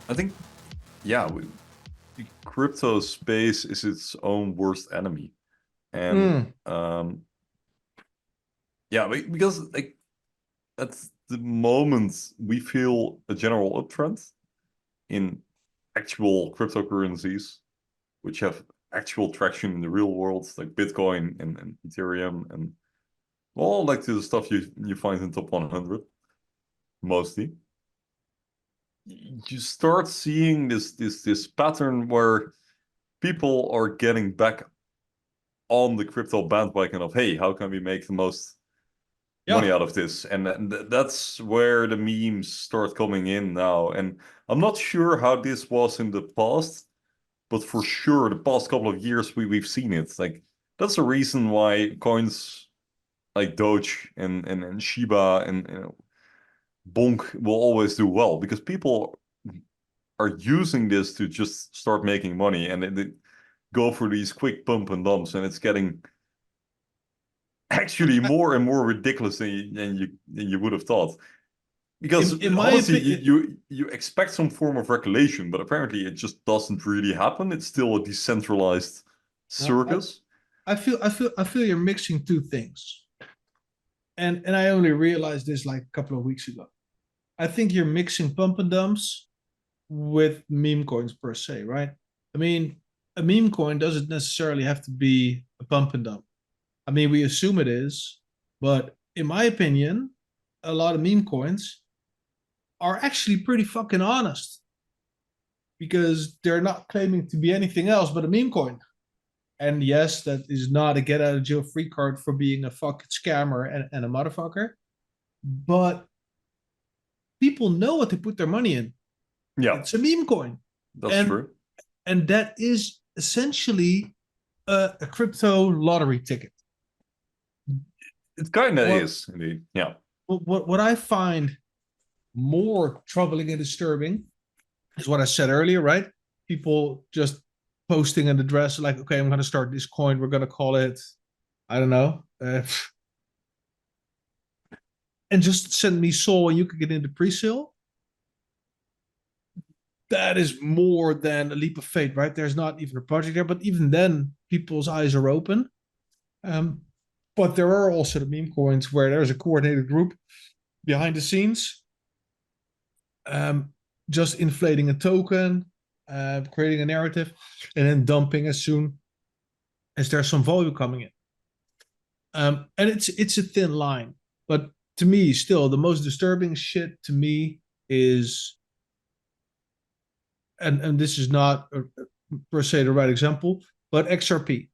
I think, yeah, the crypto space is its own worst enemy. And Mm, yeah, because like at the moment we feel a general uptrend in actual cryptocurrencies, which have actual traction in the real world, like Bitcoin and Ethereum and all like the stuff you find in top 100 mostly. You start seeing this pattern where people are getting back on the crypto bandwagon of, hey, how can we make the most money yeah. out of this? And that's where the memes start coming in now. And I'm not sure how this was in the past, but for sure the past couple of years we've seen it. Like that's the reason why coins like Doge and Shiba and Bonk will always do well, because people are using this to just start making money, and they go for these quick pump and dumps, and it's getting actually I, more and more ridiculous than you would have thought. Because in my honestly, opinion, you expect some form of regulation, but apparently it just doesn't really happen. It's still a decentralized I, circus. I feel you're mixing two things, and I only realized this like a couple of weeks ago. I think you're mixing pump and dumps with meme coins per se, right? I mean, a meme coin doesn't necessarily have to be a pump and dump. I mean, we assume it is, but in my opinion, a lot of meme coins are actually pretty fucking honest because they're not claiming to be anything else but a meme coin. And yes, that is not a get out of jail free card for being a fucking scammer and a motherfucker. But people know what to put their money in. Yeah, It's a meme coin. that's And true. and that is essentially a crypto lottery ticket. It kind of What is indeed. Yeah. what I find more troubling and disturbing is what I said earlier, right? People just posting an address like, okay, I'm going to start this coin. We're going to call it, I don't know, and just send me Sol and you can get into pre-sale. That is more than a leap of faith, right? There's not even a project there, but even then, people's eyes are open. Um, but there are also the meme coins where there's a coordinated group behind the scenes, um, just inflating a token, creating a narrative, and then dumping as soon as there's some volume coming in. And it's a thin line, but to me, still the most disturbing shit to me is, and this is not per se the right example, but XRP,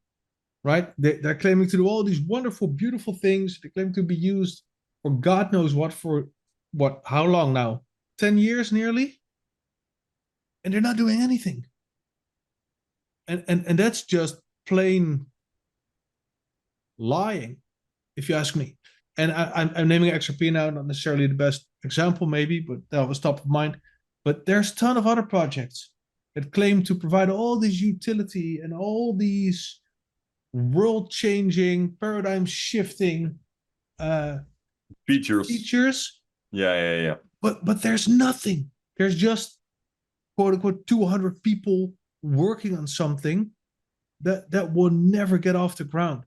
right? They're claiming to do all these wonderful, beautiful things. They claim to be used for God knows what, for what, how long now? 10 years nearly? And they're not doing anything. And that's just plain lying, if you ask me. And I'm naming XRP now, not necessarily the best example, maybe, but that was top of mind. But there's a ton of other projects that claim to provide all this utility and all these world changing, paradigm shifting uh, Features. features, Yeah. but there's nothing. There's just quote unquote 200 people working on something that will never get off the ground,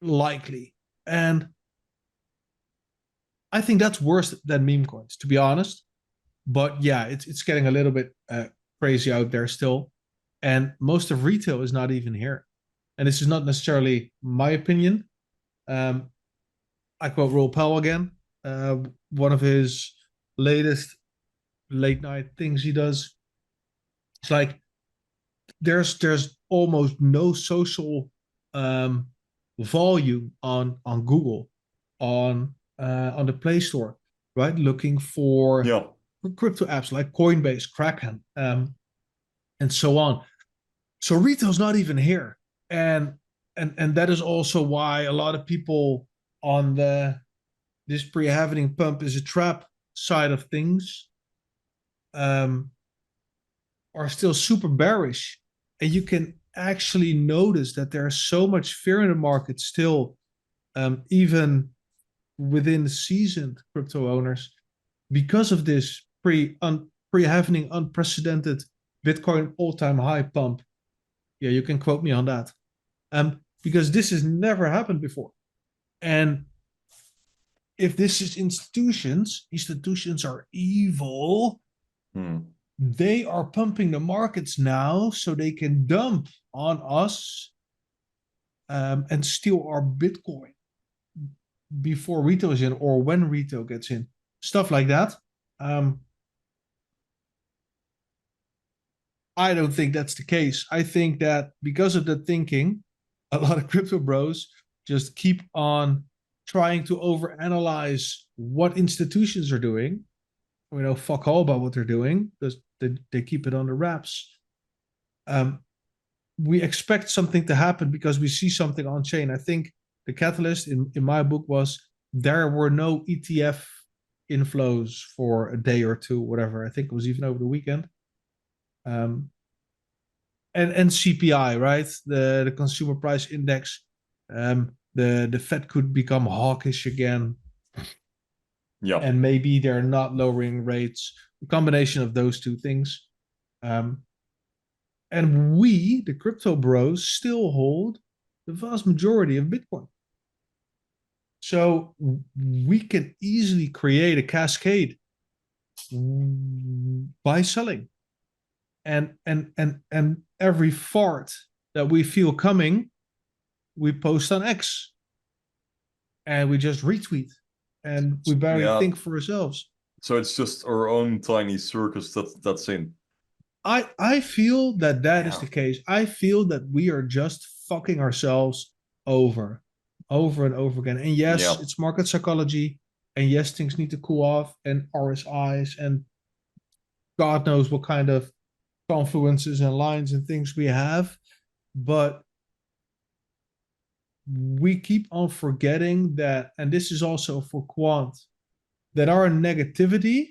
likely. And I think that's worse than meme coins, to be honest. But yeah, it's getting a little bit crazy out there still, and most of retail is not even here. And this is not necessarily my opinion. Um, I quote Roel Powell again. One of his latest late night things he does. It's like there's almost no social um, volume on Google, on the Play Store, right? Looking for Yeah. crypto apps like Coinbase, Kraken, and so on. So retail's not even here, and and that is also why a lot of people on the this pre-happening pump is a trap side of things um, are still super bearish, and you can actually notice that there's so much fear in the market still, even within seasoned crypto owners, because of this pre-having unprecedented Bitcoin all-time high pump. Yeah, you can quote me on that. Because this has never happened before. And if this is institutions are evil. They are pumping the markets now so they can dump on us and steal our Bitcoin before retail is in or when retail gets in. Stuff like that. I don't think that's the case. I think that because of that thinking, a lot of crypto bros just keep on trying to overanalyze what institutions are doing. We know fuck all about what they're doing because they keep it under wraps. We expect something to happen because we see something on chain. I think the catalyst in my book was there were no ETF inflows for a day or two, whatever. I think it was even over the weekend. And CPI, right? The consumer price index. The Fed could become hawkish again. Yeah. And maybe they're not lowering rates. A combination of those two things. And we, the crypto bros, still hold the vast majority of Bitcoin. So we can easily create a cascade by selling. And every fart that we feel coming, we post on X. And we just retweet. And we barely think for ourselves. So it's just our own tiny circus that's in. I feel that is the case. I feel that we are just fucking ourselves over and over again. And yes, it's market psychology. And yes, things need to cool off and RSIs and God knows what kind of confluences and lines and things we have. But we keep on forgetting that, and this is also for Quant, that our negativity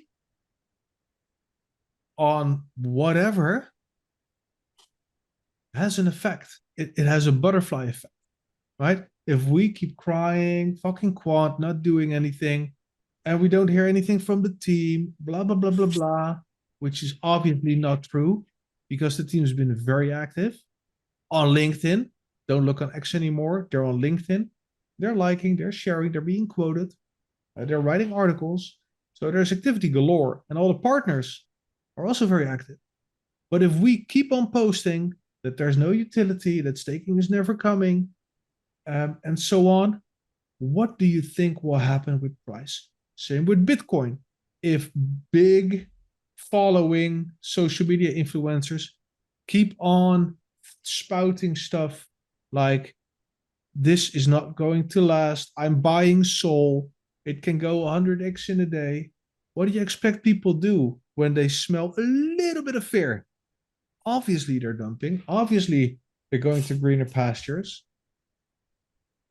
on whatever has an effect. It has a butterfly effect, right? If we keep crying, fucking Quant, not doing anything, and we don't hear anything from the team, blah, blah, blah, blah, blah, which is obviously not true because the team has been very active on LinkedIn. Don't look on X anymore. They're on LinkedIn. They're liking, they're sharing, they're being quoted. They're writing articles. So there's activity galore. And all the partners are also very active. But if we keep on posting that there's no utility, that staking is never coming, and so on, what do you think will happen with price? Same with Bitcoin. If big following social media influencers keep on spouting stuff like this is not going to last, I'm buying Sol, it can go 100x in a day. What do you expect people do when they smell a little bit of fear? Obviously, they're dumping. Obviously, they're going to greener pastures.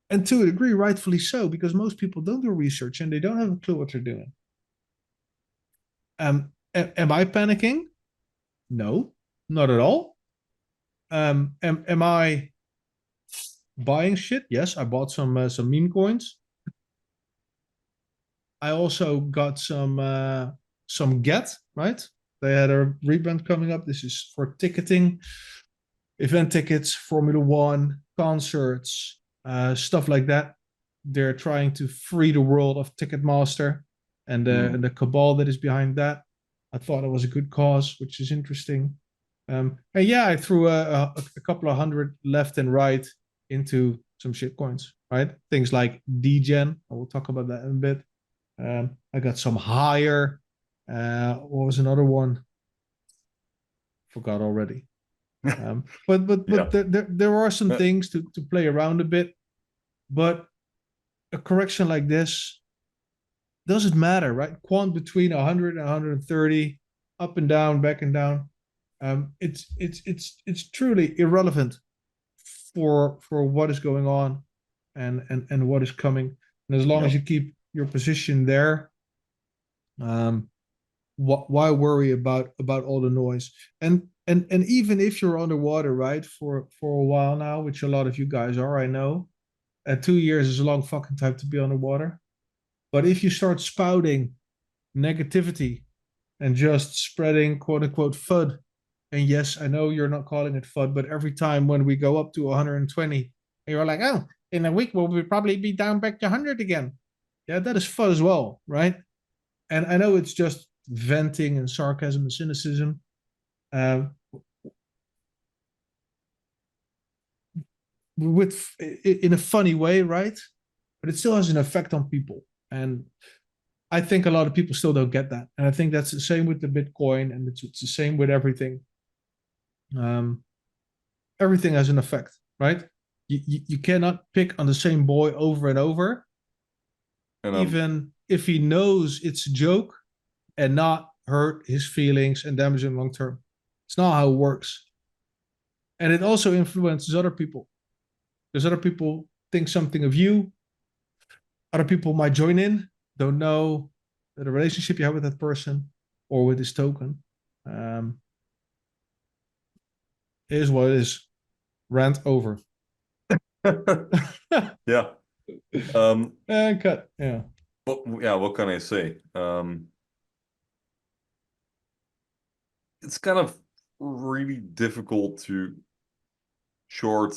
And to a degree, rightfully so, because most people don't do research and they don't have a clue what they're doing. Am I panicking? No, not at all. Am I buying shit? Yes, I bought some meme coins. I also got some Get, right? They had a rebrand coming up. This is for ticketing, event tickets, Formula One, concerts, stuff like that. They're trying to free the world of Ticketmaster and the cabal that is behind that. I thought it was a good cause, which is interesting. And yeah, I threw a couple of hundred left and right into some shit coins, right? Things like DGen. I will talk about that in a bit. I got some higher. What was another one? Forgot already. But there are some things to play around a bit. But a correction like this doesn't matter, right? Quant between 100 and 130, up and down, back and down. It's truly irrelevant for what is going on and what is coming. And as long as you keep your position there, why worry about all the noise? And even if you're underwater, right, for a while now, which a lot of you guys are, I know, 2 years is a long fucking time to be underwater. But if you start spouting negativity and just spreading quote unquote FUD. And yes, I know you're not calling it FUD, but every time when we go up to 120, you're like, oh, in a week we'll probably be down back to 100 again. Yeah, that is FUD as well, right? And I know it's just venting and sarcasm and cynicism. Um, with in a funny way, right? But it still has an effect on people. And I think a lot of people still don't get that. And I think that's the same with the Bitcoin, and it's the same with everything. Um, everything has an effect, right? You cannot pick on the same boy over and over, And even if he knows it's a joke, and not hurt his feelings and damage him long term. It's not how it works. And it also influences other people. Because other people think something of you, other people might join in, don't know the relationship you have with that person or with this token. It is what it is. Rant over. yeah. Um, And cut. Yeah. but yeah, what can I say? It's kind of really difficult to chart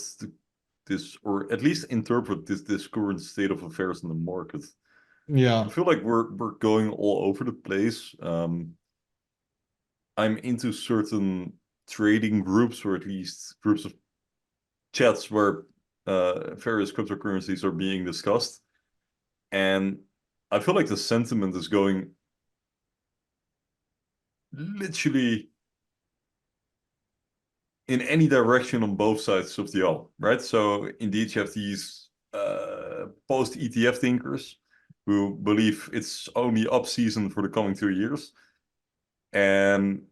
this, or at least interpret this current state of affairs in the market. Yeah. I feel like we're going all over the place. I'm into certain trading groups, or at least groups of chats where various cryptocurrencies are being discussed. And I feel like the sentiment is going literally in any direction on both sides of the aisle, right? So indeed, you have these post ETF thinkers who believe it's only up season for the coming 2 years. And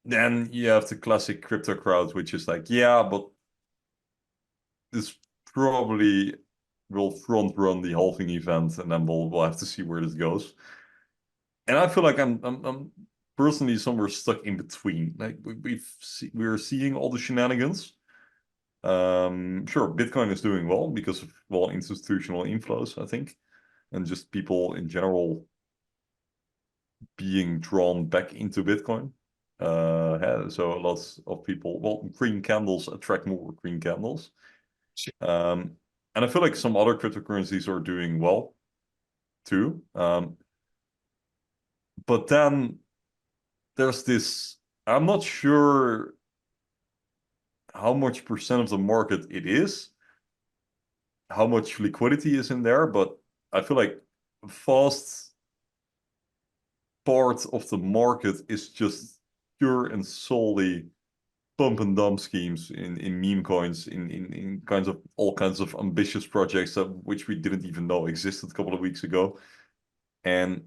then you have the classic crypto crowd, which is like, yeah, but this probably will front run the halving event, and then we'll have to see where this goes. And I feel like I'm personally somewhere stuck in between. Like we're seeing all the shenanigans. Sure, Bitcoin is doing well because of, well, institutional inflows, I think, and just people in general being drawn back into Bitcoin. So lots of people, well, green candles attract more green candles. And I feel like some other cryptocurrencies are doing well too. But then there's this, I'm not sure how much percent of the market it is, how much liquidity is in there, but I feel like fast part of the market is just pure and solely pump and dump schemes in meme coins, in kinds of all kinds of ambitious projects that which we didn't even know existed a couple of weeks ago. And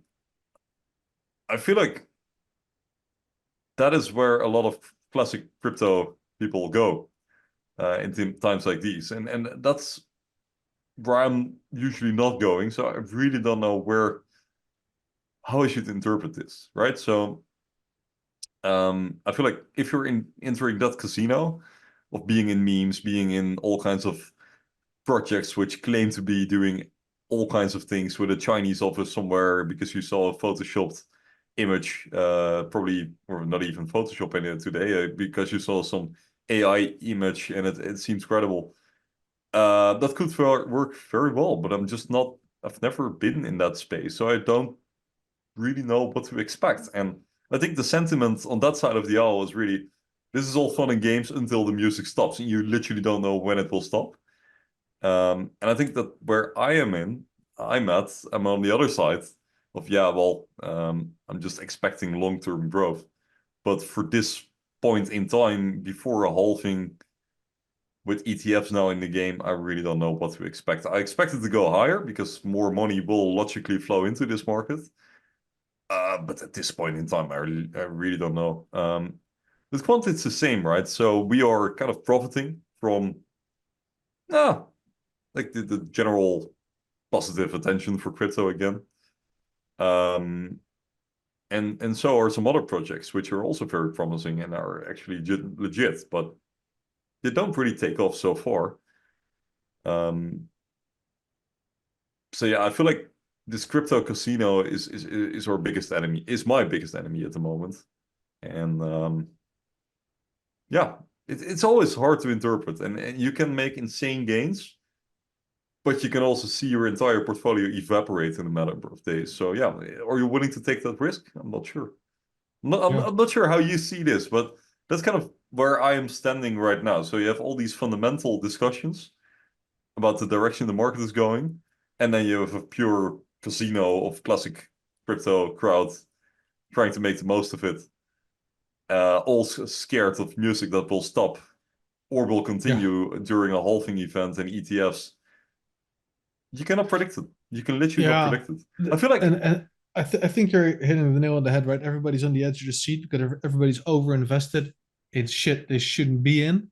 I feel like that is where a lot of classic crypto people go in times like these. And that's where I'm usually not going. So I really don't know how I should interpret this, right? So I feel like if you're entering that casino of being in memes, being in all kinds of projects which claim to be doing all kinds of things with a Chinese office somewhere because you saw a photoshopped image, probably, or not even Photoshop in it today, because you saw some AI image and it seems credible. That could work very well, but I've never been in that space, so I don't really know what to expect. And I think the sentiment on that side of the aisle is really, this is all fun and games until the music stops, and you literally don't know when it will stop. And I think that where I'm on the other side of, yeah, well, I'm just expecting long-term growth. But for this point in time, before a halving with ETFs now in the game, I really don't know what to expect. I expect it to go higher because more money will logically flow into this market. But at this point in time, I really don't know. With Quant, it's the same, right? So we are kind of profiting from like the general positive attention for crypto again. Um, and so are some other projects which are also very promising and are actually legit, but they don't really take off so far. So yeah, I feel like this crypto casino is our biggest enemy, is my biggest enemy at the moment. And yeah, it's always hard to interpret. And you can make insane gains, but you can also see your entire portfolio evaporate in a matter of days. So yeah, are you willing to take that risk? I'm not sure. Yeah. I'm not sure how you see this, but that's kind of where I am standing right now. So you have all these fundamental discussions about the direction the market is going, and then you have a pure casino of classic crypto crowd trying to make the most of it, all scared of music that will stop or will Yeah. continue during a halving event in ETFs. You cannot predict it. You can literally not Yeah. predict it. I feel like, And I think you're hitting the nail on the head, right? Everybody's on the edge of the seat because everybody's over invested in shit they shouldn't be in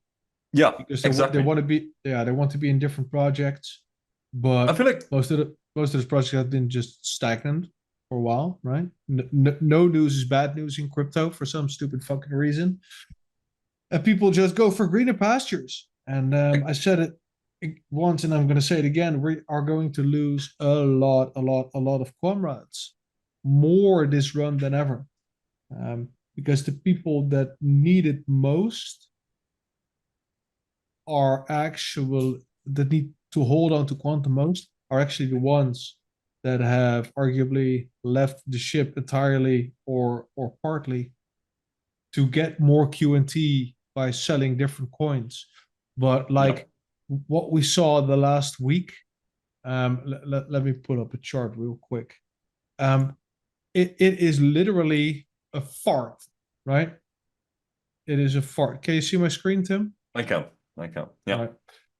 yeah, because they exactly. want to be, yeah, they want to be in different projects, I but feel like, most of those projects have been just stagnant for a while, right? No news is bad news in crypto for some stupid fucking reason, and people just go for greener pastures. And I said it once, and I'm going to say it again: we are going to lose a lot of comrades, more this run than ever, because the people that need it most are actual that need to hold on to quantum most are actually the ones that have arguably left the ship entirely or partly to get more QNT by selling different coins. But yeah, like what we saw the last week, let me pull up a chart real quick. It is literally a fart, right? It is a fart. Can you see my screen, Tim? I can. I can. All Yeah. right.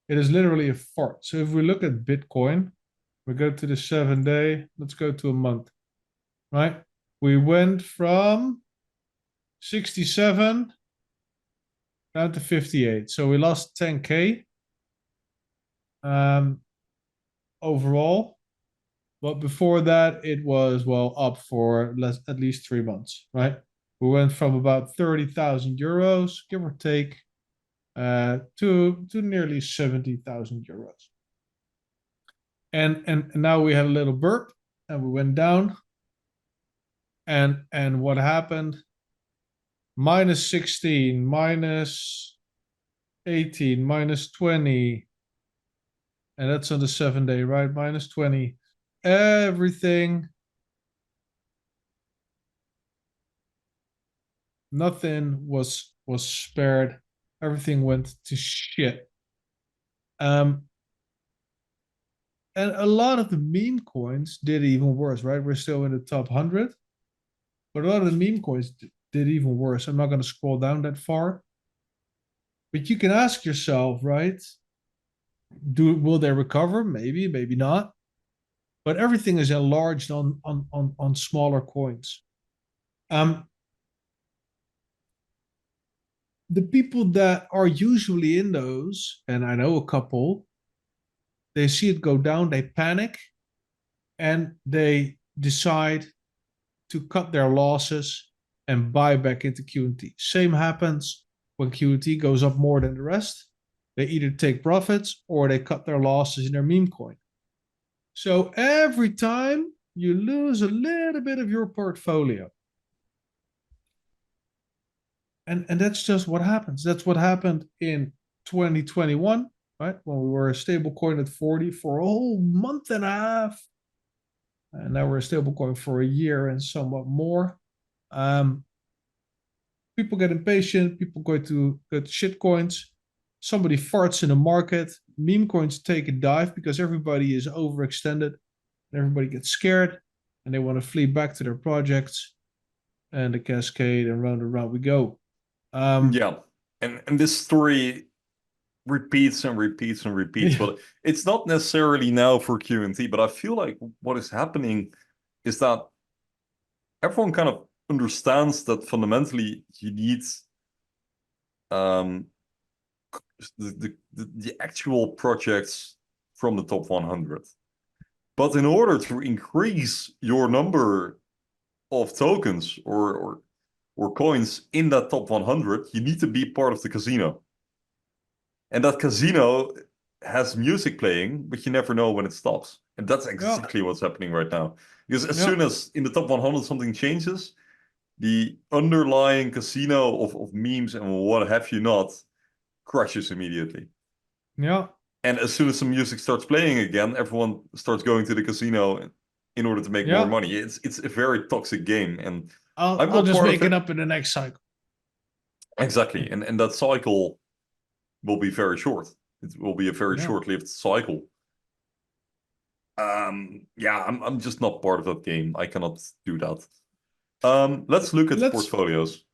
It is literally a fart. So if we look at Bitcoin, we go to the 7 day, let's go to a month, right? We went from 67 down to 58. So we lost 10K um, overall. But before that, it was, well, up for at least 3 months, right? We went from about 30,000 euros, give or take, to nearly 70,000 euros. And now we had a little burp and we went down. And what happened? Minus 16, minus 18, minus 20. And that's on the 7 day, right? Minus 20. Everything, nothing was spared. Everything went to shit. Um, and a lot of the meme coins did even worse, right? We're still in the top 100, but a lot of the meme coins did even worse. I'm not going to scroll down that far, but you can ask yourself, right? Will they recover? Maybe, maybe not. But everything is enlarged on smaller coins. Um, the people that are usually in those, and I know a couple, they see it go down, they panic, and they decide to cut their losses and buy back into QT. Same happens when QT goes up more than the rest. They either take profits or they cut their losses in their meme coin. So every time you lose a little bit of your portfolio. And that's just what happens. That's what happened in 2021, right? When we were a stable coin at 40 for a whole month and a half. And now we're a stable coin for a year and somewhat more. Um, People get impatient, people go to shit coins. Somebody farts in the market, meme coins take a dive because everybody is overextended, everybody gets scared, and they want to flee back to their projects, and the cascade and round we go. Yeah. And this story repeats and repeats and repeats, Yeah, but it's not necessarily now for Q&T, but I feel like what is happening is that everyone kind of understands that fundamentally you need um the actual projects from the top 100. But in order to increase your number of tokens or coins in that top 100, you need to be part of the casino. And that casino has music playing, but you never know when it stops. And that's exactly what's happening right now. Because as soon as in the top 100 something changes, the underlying casino of memes and what have you not crashes immediately. Yeah. And as soon as some music starts playing again, everyone starts going to the casino in order to make more money. It's a very toxic game, and I'll just make it up in the next cycle. Exactly, and that cycle will be very short. It will be a very short-lived cycle. Yeah, I'm just not part of that game. I cannot do that. Let's look at portfolios.